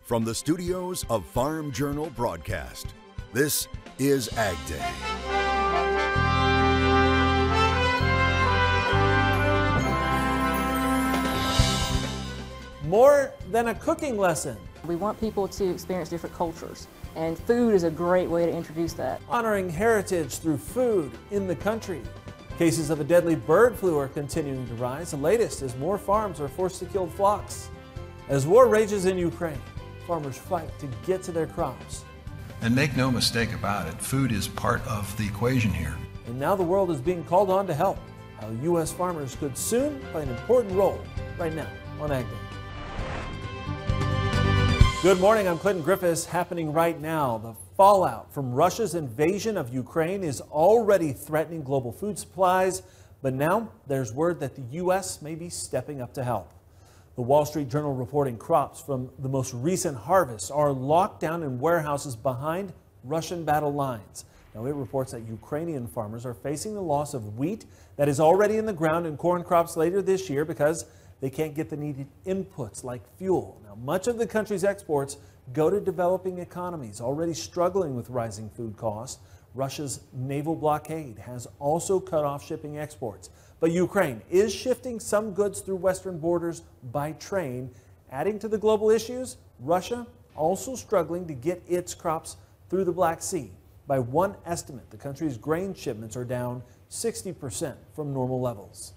From the studios of Farm Journal Broadcast, this is AgDay. More than a cooking lesson. We want people to experience different cultures, and food is a great way to introduce that. Honoring heritage through food in the country. Cases of a deadly bird flu are continuing to rise, the latest as more farms are forced to kill flocks. As war rages in Ukraine, farmers fight to get to their crops. And make no mistake about it, food is part of the equation here. And now the world is being called on to help. How U.S. farmers could soon play an important role right now on AgDay. Good morning, I'm Clinton Griffiths. Happening right now, the fallout from Russia's invasion of Ukraine is already threatening global food supplies, but now there's word that the U.S. may be stepping up to help. The Wall Street Journal reporting crops from the most recent harvest are locked down in warehouses behind Russian battle lines. Now it reports that Ukrainian farmers are facing the loss of wheat that is already in the ground and corn crops later this year because they can't get the needed inputs like fuel. Now, much of the country's exports go to developing economies already struggling with rising food costs. Russia's naval blockade has also cut off shipping exports. But Ukraine is shifting some goods through western borders by train. Adding to the global issues, Russia also struggling to get its crops through the Black Sea. By one estimate, the country's grain shipments are down 60% from normal levels.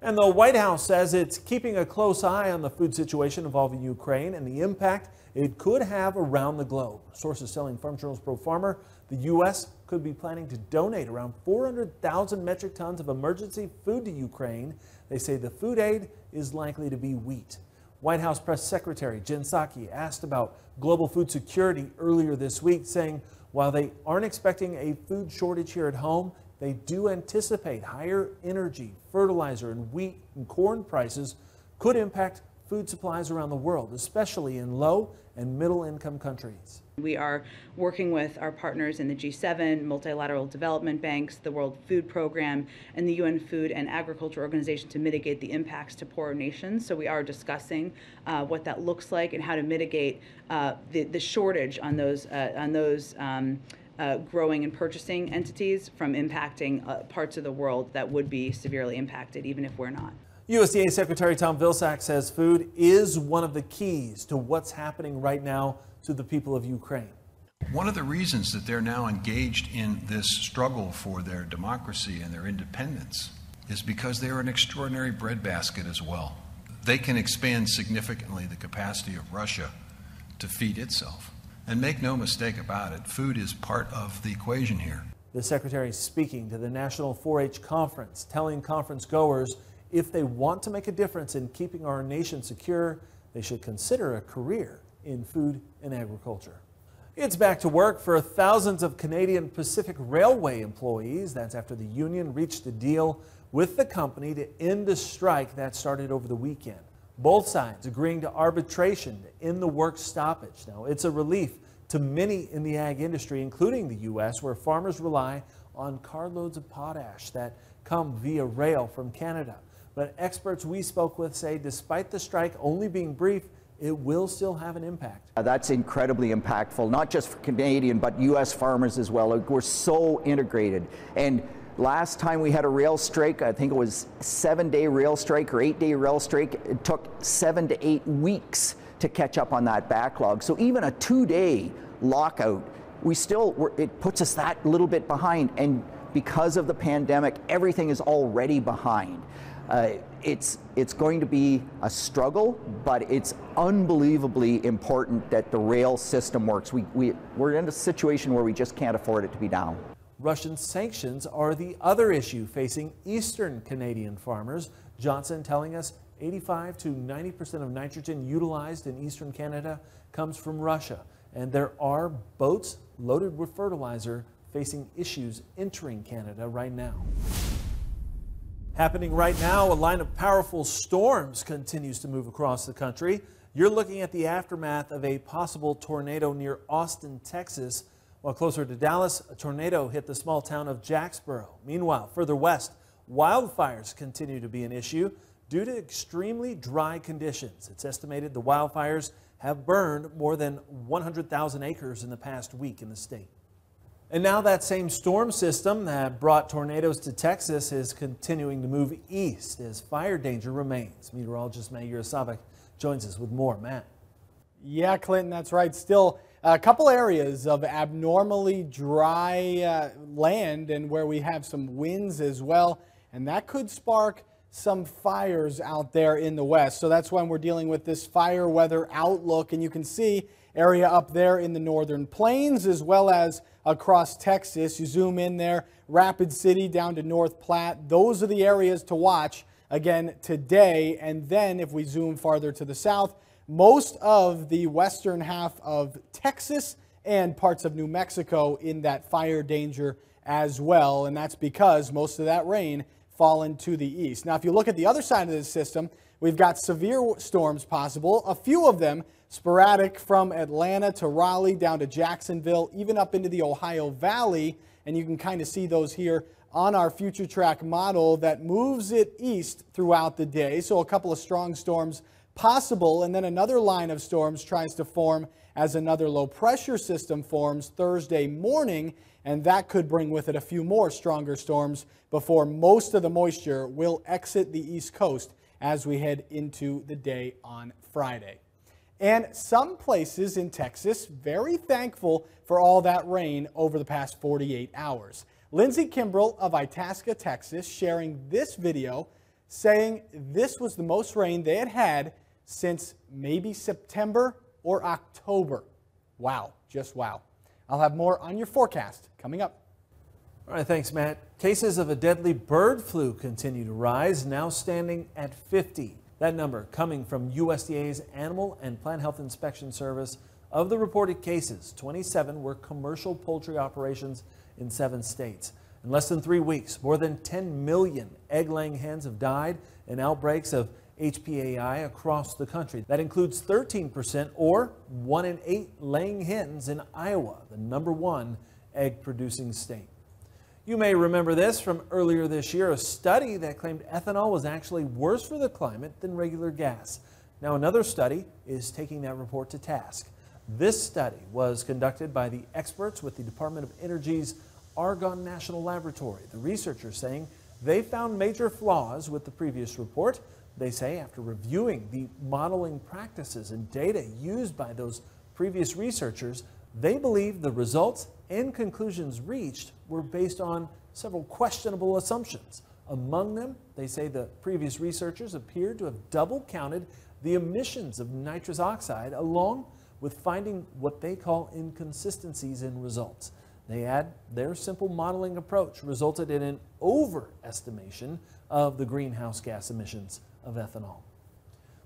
And the White House says it's keeping a close eye on the food situation involving Ukraine and the impact it could have around the globe. Sources telling Farm Journal's Pro Farmer the U.S. could be planning to donate around 400,000 metric tons of emergency food to Ukraine. They say the food aid is likely to be wheat. White House Press Secretary Jen Psaki asked about global food security earlier this week, saying while they aren't expecting a food shortage here at home, they do anticipate higher energy, fertilizer, and wheat and corn prices could impact food supplies around the world, especially in low and middle income countries. We are working with our partners in the G7, multilateral development banks, the World Food Program, and the UN Food and Agriculture Organization to mitigate the impacts to poorer nations. So we are discussing what that looks like and how to mitigate the shortage on those growing and purchasing entities from impacting parts of the world that would be severely impacted, even if we're not. USDA Secretary Tom Vilsack says food is one of the keys to what's happening right now to the people of Ukraine. One of the reasons that they're now engaged in this struggle for their democracy and their independence is because they're an extraordinary breadbasket as well. They can expand significantly the capacity of Russia to feed itself. And make no mistake about it, food is part of the equation here. The Secretary is speaking to the National 4-H Conference, telling conference goers if they want to make a difference in keeping our nation secure, they should consider a career in food and agriculture. It's back to work for thousands of Canadian Pacific Railway employees. That's after the union reached a deal with the company to end a strike that started over the weekend. Both sides agreeing to arbitration to end the work stoppage. Now, it's a relief to many in the ag industry, including the U.S., where farmers rely on carloads of potash that come via rail from Canada. But experts we spoke with say despite the strike only being brief, it will still have an impact. That's incredibly impactful, not just for Canadian, but U.S. farmers as well. We're so integrated. And last time we had a rail strike, I think it was a 7-day rail strike or 8-day rail strike. It took 7 to 8 weeks to catch up on that backlog. So even a 2-day lockout, it puts us that little bit behind. And because of the pandemic, everything is already behind. It's going to be a struggle, but it's unbelievably important that the rail system works. We're in a situation where we just can't afford it to be down. Russian sanctions are the other issue facing eastern Canadian farmers. Johnson telling us 85 to 90% of nitrogen utilized in eastern Canada comes from Russia. And there are boats loaded with fertilizer facing issues entering Canada right now. Happening right now, a line of powerful storms continues to move across the country. You're looking at the aftermath of a possible tornado near Austin, Texas. While closer to Dallas, a tornado hit the small town of Jacksboro. Meanwhile, further west, wildfires continue to be an issue due to extremely dry conditions. It's estimated the wildfires have burned more than 100,000 acres in the past week in the state. And now that same storm system that brought tornadoes to Texas is continuing to move east as fire danger remains. Meteorologist Matt Yurosavik joins us with more. Matt. Yeah, Clinton, that's right. Still a couple areas of abnormally dry land and where we have some winds as well. And that could spark some fires out there in the west. So that's when we're dealing with this fire weather outlook. And you can see area up there in the northern plains as well as across Texas. You zoom in there, Rapid City down to North Platte. Those are the areas to watch again today. And then if we zoom farther to the south, most of the western half of Texas and parts of New Mexico in that fire danger as well. And that's because most of that rain fallen to the east. Now, if you look at the other side of the system, we've got severe storms possible, a few of them sporadic from Atlanta to Raleigh down to Jacksonville, even up into the Ohio Valley. And you can kind of see those here on our future track model that moves it east throughout the day. So a couple of strong storms possible, and then another line of storms tries to form as another low pressure system forms Thursday morning, and that could bring with it a few more stronger storms before most of the moisture will exit the East Coast as we head into the day on Friday. And some places in Texas very thankful for all that rain over the past 48 hours. Lindsay Kimbrell of Itasca, Texas, sharing this video saying this was the most rain they had had since maybe September or October. Wow, just wow. I'll have more on your forecast coming up. All right, thanks, Matt. Cases of a deadly bird flu continue to rise, now standing at 50. That number coming from USDA's Animal and Plant Health Inspection Service. Of the reported cases, 27 were commercial poultry operations in 7 states. In less than 3 weeks, more than 10 million egg-laying hens have died in outbreaks of HPAI across the country. That includes 13% or 1 in 8 laying hens in Iowa, the #1 egg-producing state. You may remember this from earlier this year, a study that claimed ethanol was actually worse for the climate than regular gas. Now another study is taking that report to task. This study was conducted by the experts with the Department of Energy's Argonne National Laboratory. The researchers saying they found major flaws with the previous report. They say after reviewing the modeling practices and data used by those previous researchers, they believe the results and conclusions reached were based on several questionable assumptions. Among them, they say the previous researchers appeared to have double counted the emissions of nitrous oxide along with finding what they call inconsistencies in results. They add their simple modeling approach resulted in an overestimation of the greenhouse gas emissions of ethanol.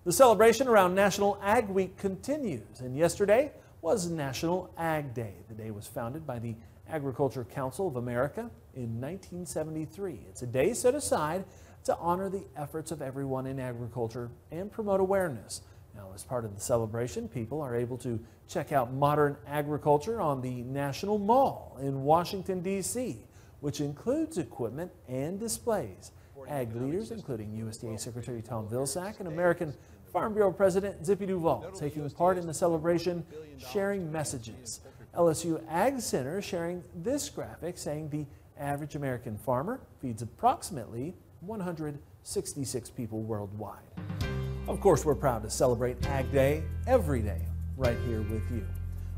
The celebration around National Ag Week continues, and yesterday was National Ag Day. The day was founded by the Agriculture Council of America in 1973. It's a day set aside to honor the efforts of everyone in agriculture and promote awareness. Now, as part of the celebration, people are able to check out modern agriculture on the National Mall in Washington, D.C., which includes equipment and displays. Ag leaders, including USDA Secretary Tom Vilsack and American Farm Bureau President Zippy Duvall, taking part in the celebration, sharing messages. LSU Ag Center sharing this graphic saying the average American farmer feeds approximately 166 people worldwide. Of course, we're proud to celebrate Ag Day every day right here with you.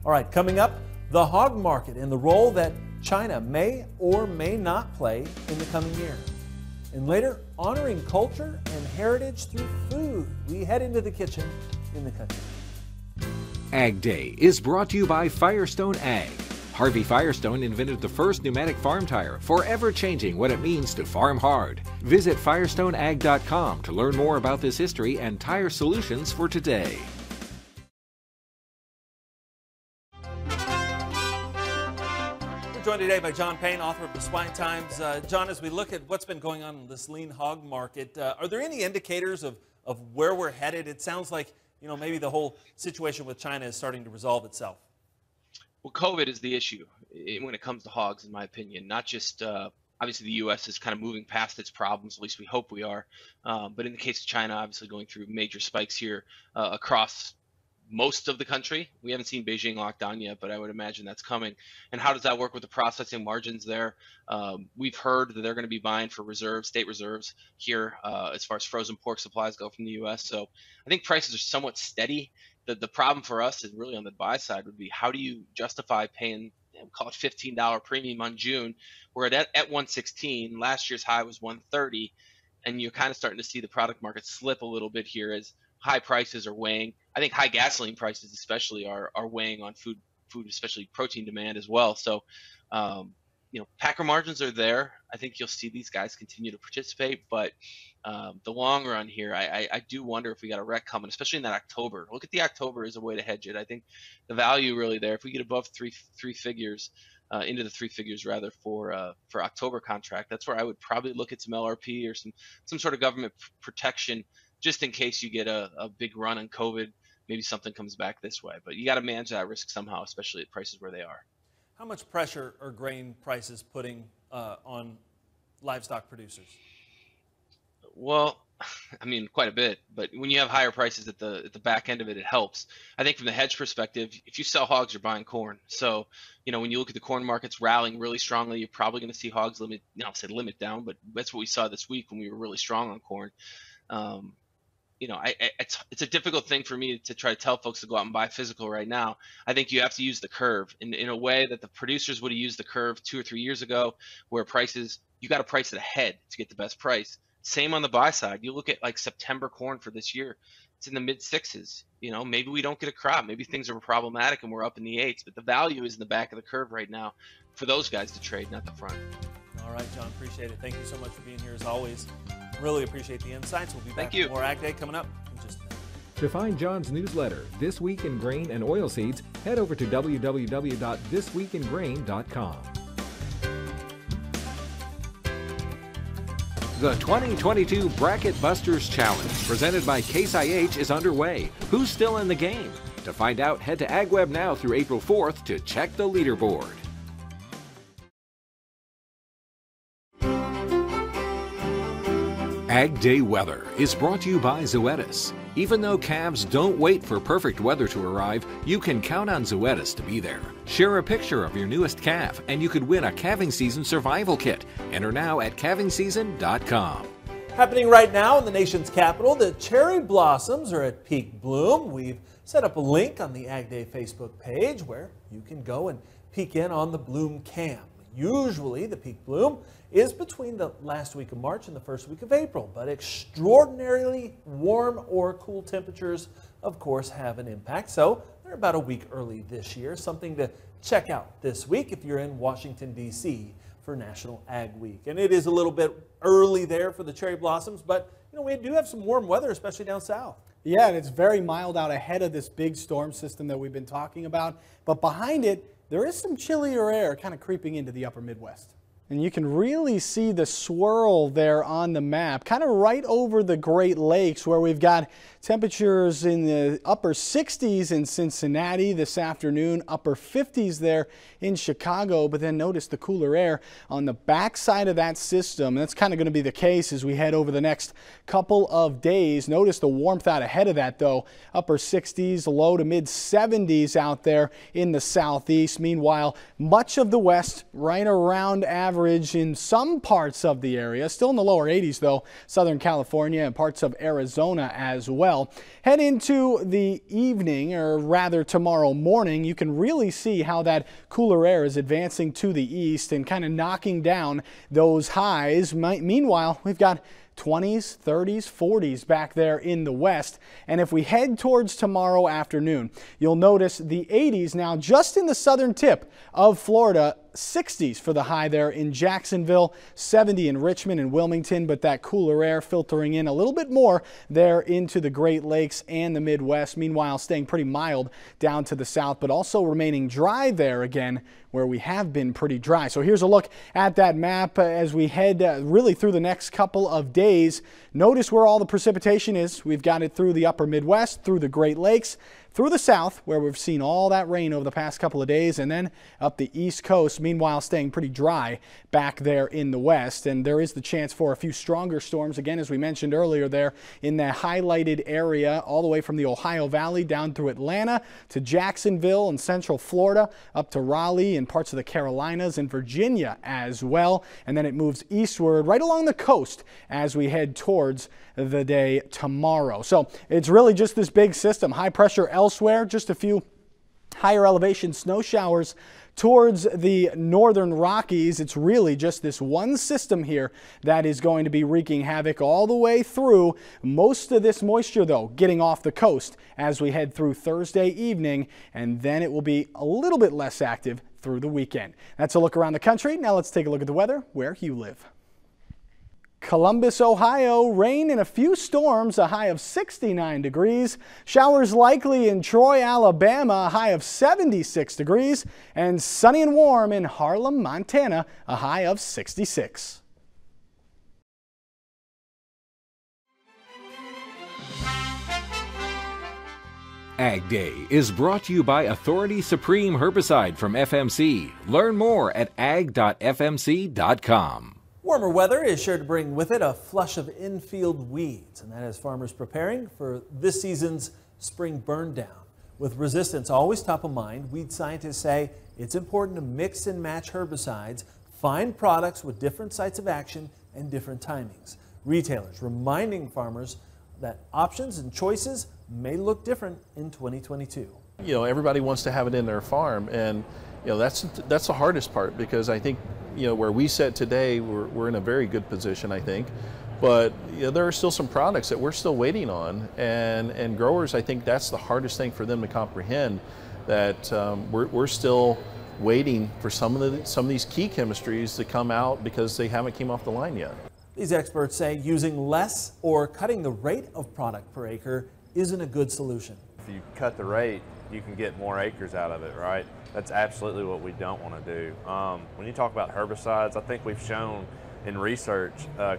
All right, coming up, the hog market and the role that China may or may not play in the coming year. And later, honoring culture and heritage through food. We head into the kitchen in the country. Ag Day is brought to you by Firestone Ag. Harvey Firestone invented the first pneumatic farm tire, forever changing what it means to farm hard. Visit firestoneag.com to learn more about this history and tire solutions for today. We're joined today by John Payne, author of the Swine Times. John, as we look at what's been going on in this lean hog market, are there any indicators of where we're headed? It sounds like, you know, maybe the whole situation with China is starting to resolve itself. Well, COVID is the issue when it comes to hogs, in my opinion. Not just, obviously the U.S. is kind of moving past its problems, at least we hope we are. But in the case of China, obviously going through major spikes here across most of the country. We haven't seen Beijing locked down yet, but I would imagine that's coming. And how does that work with the processing margins there? We've heard that they're going to be buying for reserves, state reserves here, as far as frozen pork supplies go from the U.S. So I think prices are somewhat steady. The problem for us is really on the buy side would be, how do you justify paying, call it $15 premium on June? We're at 116. Last year's high was 130. And you're kind of starting to see the product market slip a little bit here as high prices are weighing. I think high gasoline prices especially are weighing on food, especially protein demand as well. So, packer margins are there. I think you'll see these guys continue to participate, but the long run here, I do wonder if we got a wreck coming, especially in that October. Look at the October as a way to hedge it. I think the value really there, if we get above three figures, into the three figures rather for October contract, that's where I would probably look at some LRP or some sort of government protection, just in case you get a big run on COVID. Maybe something comes back this way, but you got to manage that risk somehow, especially at prices where they are. How much pressure are grain prices putting on livestock producers? Well, I mean, quite a bit, but when you have higher prices at the back end of it, it helps. I think from the hedge perspective, if you sell hogs, you're buying corn. So, when you look at the corn markets rallying really strongly, you're probably going to see hogs limit down, but that's what we saw this week when we were really strong on corn. It's a difficult thing for me to try to tell folks to go out and buy physical right now. I think you have to use the curve in a way that the producers would have used the curve 2 or 3 years ago, where prices, you got to price it ahead to get the best price. Same on the buy side. You look at like September corn for this year, it's in the mid 6s. Maybe we don't get a crop. Maybe things are problematic and we're up in the 8s, but the value is in the back of the curve right now for those guys to trade, not the front. All right, John, appreciate it. Thank you so much for being here as always. Really appreciate the insights. We'll be back with more Ag Day coming up in just a minute. To find John's newsletter, This Week in Grain and Oilseeds, head over to www.thisweekingrain.com. The 2022 Bracket Busters Challenge, presented by Case IH, is underway. Who's still in the game? To find out, head to AgWeb now through April 4th to check the leaderboard. Ag Day weather is brought to you by Zoetis. Even though calves don't wait for perfect weather to arrive, you can count on Zoetis to be there. Share a picture of your newest calf and you could win a calving season survival kit. Enter now at calvingseason.com. Happening right now in the nation's capital, the cherry blossoms are at peak bloom. We've set up a link on the Ag Day Facebook page where you can go and peek in on the bloom cam. Usually the peak bloom is between the last week of March and the first week of April, but extraordinarily warm or cool temperatures, of course, have an impact. So they're about a week early this year, something to check out this week if you're in Washington, D.C. for National Ag Week. And it is a little bit early there for the cherry blossoms, but we do have some warm weather, especially down south. Yeah, and it's very mild out ahead of this big storm system that we've been talking about. But behind it, there is some chillier air kind of creeping into the upper Midwest. And you can really see the swirl there on the map, kind of right over the Great Lakes, where we've got temperatures in the upper 60s in Cincinnati this afternoon, upper 50s there in Chicago. But then notice the cooler air on the backside of that system. That's kind of going to be the case as we head over the next couple of days. Notice the warmth out ahead of that, though. Upper 60s, low to mid 70s out there in the southeast. Meanwhile, much of the west right around average in some parts of the area. Still in the lower 80s, though. Southern California and parts of Arizona as well. Head into the evening, or rather tomorrow morning, you can really see how that cooler air is advancing to the east and kind of knocking down those highs. Meanwhile, we've got 20s, 30s, 40s back there in the west. And if we head towards tomorrow afternoon, you'll notice the 80s now just in the southern tip of Florida. 60s for the high there in Jacksonville, 70 in Richmond and Wilmington, but that cooler air filtering in a little bit more there into the Great Lakes and the Midwest. Meanwhile, staying pretty mild down to the south, but also remaining dry there again where we have been pretty dry. So here's a look at that map as we head really through the next couple of days. Notice where all the precipitation is. We've got it through the upper Midwest, through the Great Lakes, through the south, where we've seen all that rain over the past couple of days, and then up the east coast, meanwhile staying pretty dry back there in the west. And there is the chance for a few stronger storms, again, as we mentioned earlier, there in that highlighted area, all the way from the Ohio Valley down through Atlanta to Jacksonville and central Florida, up to Raleigh and parts of the Carolinas and Virginia as well. And then it moves eastward right along the coast as we head towards the day tomorrow. So it's really just this big system. High pressure elsewhere, just a few higher elevation snow showers towards the northern Rockies. It's really just this one system here that is going to be wreaking havoc all the way through. Most of this moisture, though, getting off the coast as we head through Thursday evening, and then it will be a little bit less active through the weekend. That's a look around the country. Now let's take a look at the weather where you live. Columbus, Ohio, rain and a few storms, a high of 69 degrees. Showers likely in Troy, Alabama, a high of 76 degrees. And sunny and warm in Harlem, Montana, a high of 66. AgDay is brought to you by Authority Supreme Herbicide from FMC. Learn more at ag.fmc.com. Warmer weather is sure to bring with it a flush of infield weeds, and that has farmers preparing for this season's spring burn down. With resistance always top of mind, weed scientists say it's important to mix and match herbicides, find products with different sites of action and different timings. Retailers reminding farmers that options and choices may look different in 2022. You know, everybody wants to have it in their farm, and that's the hardest part, because I think where we sit today, we're in a very good position, I think, but there are still some products that we're still waiting on, and growers, I think that's the hardest thing for them to comprehend, that we're still waiting for some of these key chemistries to come out because they haven't came off the line yet. These experts say using less or cutting the rate of product per acre isn't a good solution. If you cut the rate, you can get more acres out of it, right? That's absolutely what we don't want to do. When you talk about herbicides, I think we've shown in research,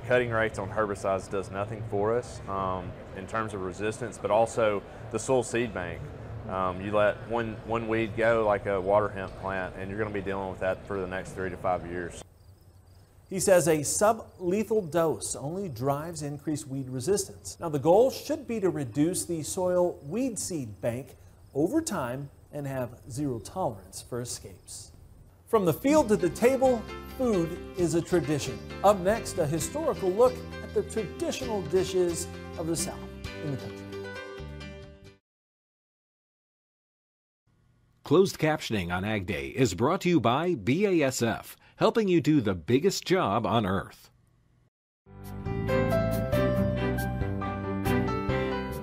cutting rates on herbicides does nothing for us in terms of resistance, but also the soil seed bank. You let one weed go, like a water hemp plant, and you're going to be dealing with that for the next 3 to 5 years. He says a sub-lethal dose only drives increased weed resistance. Now the goal should be to reduce the soil weed seed bank over time and have zero tolerance for escapes. From the field to the table, food is a tradition. Up next, a historical look at the traditional dishes of the South in the country. Closed captioning on AgDay is brought to you by BASF, helping you do the biggest job on Earth.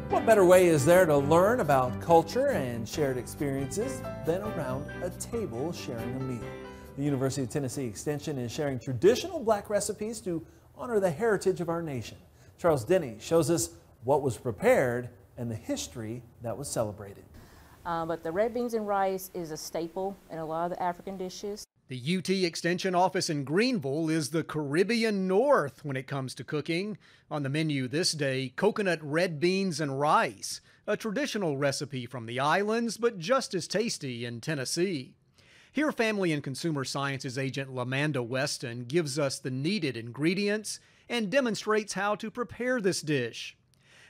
What better way is there to learn about culture and shared experiences than around a table sharing a meal? The University of Tennessee Extension is sharing traditional Black recipes to honor the heritage of our nation. Charles Denny shows us what was prepared and the history that was celebrated. But the red beans and rice is a staple in a lot of the African dishes. The UT Extension office in Greenville is the Caribbean North when it comes to cooking. On the menu this day, coconut red beans and rice, a traditional recipe from the islands, but just as tasty in Tennessee. Here, Family and Consumer Sciences agent LaManda Weston gives us the needed ingredients and demonstrates how to prepare this dish.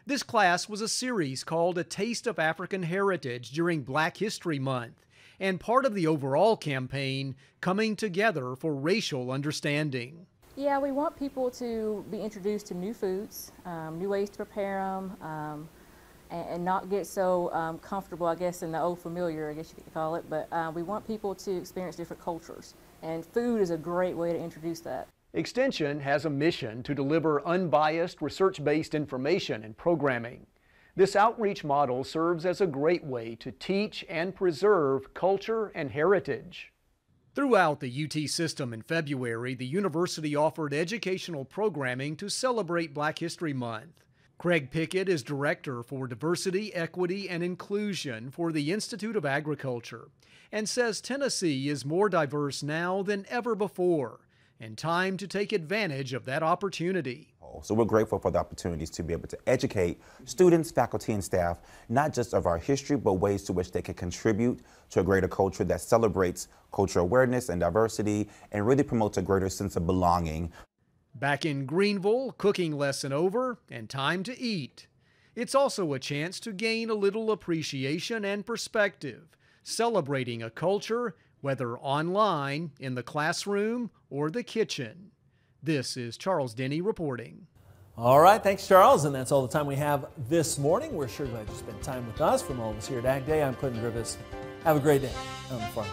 This class was a series called A Taste of African Heritage during Black History Month, and part of the overall campaign, Coming Together for Racial Understanding. Yeah, we want people to be introduced to new foods, new ways to prepare them, and not get so comfortable, I guess, in the old familiar, I guess you could call it, but we want people to experience different cultures, and food is a great way to introduce that. Extension has a mission to deliver unbiased, research-based information and programming. This outreach model serves as a great way to teach and preserve culture and heritage. Throughout the UT system in February, the university offered educational programming to celebrate Black History Month. Craig Pickett is Director for Diversity, Equity, and Inclusion for the Institute of Agriculture and says Tennessee is more diverse now than ever before, and time to take advantage of that opportunity. So we're grateful for the opportunities to be able to educate students, faculty, and staff, not just of our history, but ways to which they can contribute to a greater culture that celebrates cultural awareness and diversity and really promotes a greater sense of belonging. Back in Greenville, cooking lesson over and time to eat. It's also a chance to gain a little appreciation and perspective, celebrating a culture, whether online, in the classroom, or the kitchen. This is Charles Denny reporting. All right, thanks, Charles. And that's all the time we have this morning. We're sure glad you spent time with us. From all of us here at AgDay, I'm Clinton Griffiths. Have a great day on the farm.